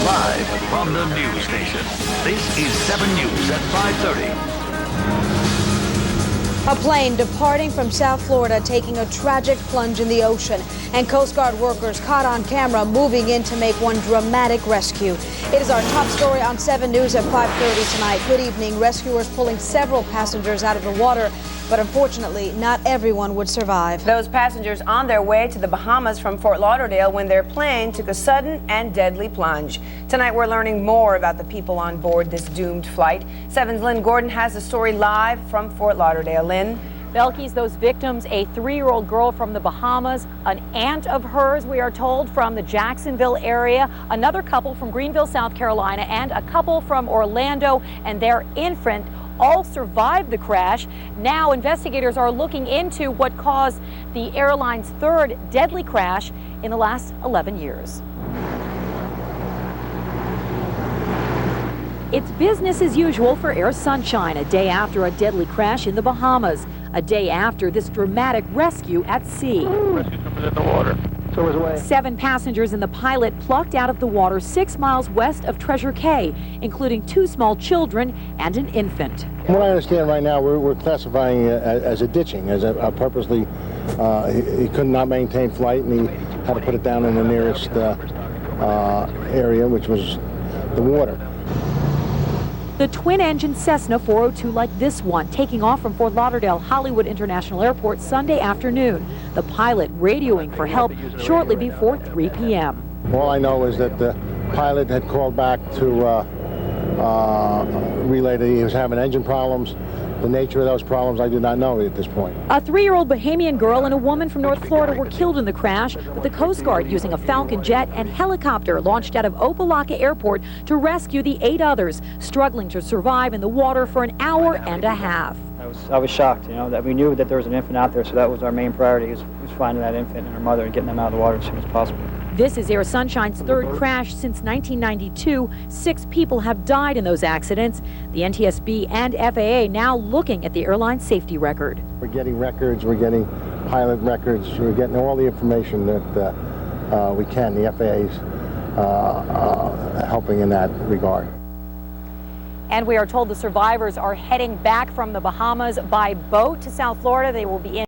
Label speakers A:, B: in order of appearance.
A: Live from the news station, this is 7 News at 5:30.
B: A plane departing from South Florida taking a tragic plunge in the ocean, and Coast Guard workers caught on camera moving in to make one dramatic rescue. It is our top story on 7 News at 5:30 tonight. Good evening. Rescuers pulling several passengers out of the water, but unfortunately, not everyone would survive.
C: Those passengers on their way to the Bahamas from Fort Lauderdale when their plane took a sudden and deadly plunge. Tonight, we're learning more about the people on board this doomed flight. 7's Lynn Gordon has the story live from Fort Lauderdale. Lynn?
D: Belkis, those victims, a 3-year-old girl from the Bahamas, an aunt of hers, we are told, from the Jacksonville area, another couple from Greenville, South Carolina, and a couple from Orlando and their infant all survived the crash. Now investigators are looking into what caused the airline's third deadly crash in the last 11 years. It's business as usual for Air Sunshine, a day after a deadly crash in the Bahamas, a day after this dramatic rescue at sea.
E: Rescue numbers in the water. So was away.
D: 7 passengers and the pilot plucked out of the water 6 miles west of Treasure Cay, including 2 small children and an infant.
F: From what I understand right now, we're classifying it as a ditching, as a purposely, he could not maintain flight and he had to put it down in the nearest area, which was the water.
D: The twin-engine Cessna 402 like this one, taking off from Fort Lauderdale Hollywood International Airport Sunday afternoon. The pilot radioing for help shortly before 3 p.m.
F: All I know is that the pilot had called back to relay that he was having engine problems. The nature of those problems I do not know at this point.
D: A 3-year-old Bahamian girl and a woman from North Florida were killed in the crash, with the Coast Guard using a Falcon jet and helicopter launched out of Opelika Airport to rescue the 8 others, struggling to survive in the water for an hour and a half.
E: I was shocked, you know, that we knew that there was an infant out there, so that was our main priority, was finding that infant and her mother and getting them out of the water as soon as possible.
D: This is Air Sunshine's third crash since 1992. 6 people have died in those accidents. The NTSB and FAA now looking at the airline's safety record.
F: We're getting records, we're getting pilot records, we're getting all the information that we can. The FAA's helping in that regard.
D: And we are told the survivors are heading back from the Bahamas by boat to South Florida. They will be in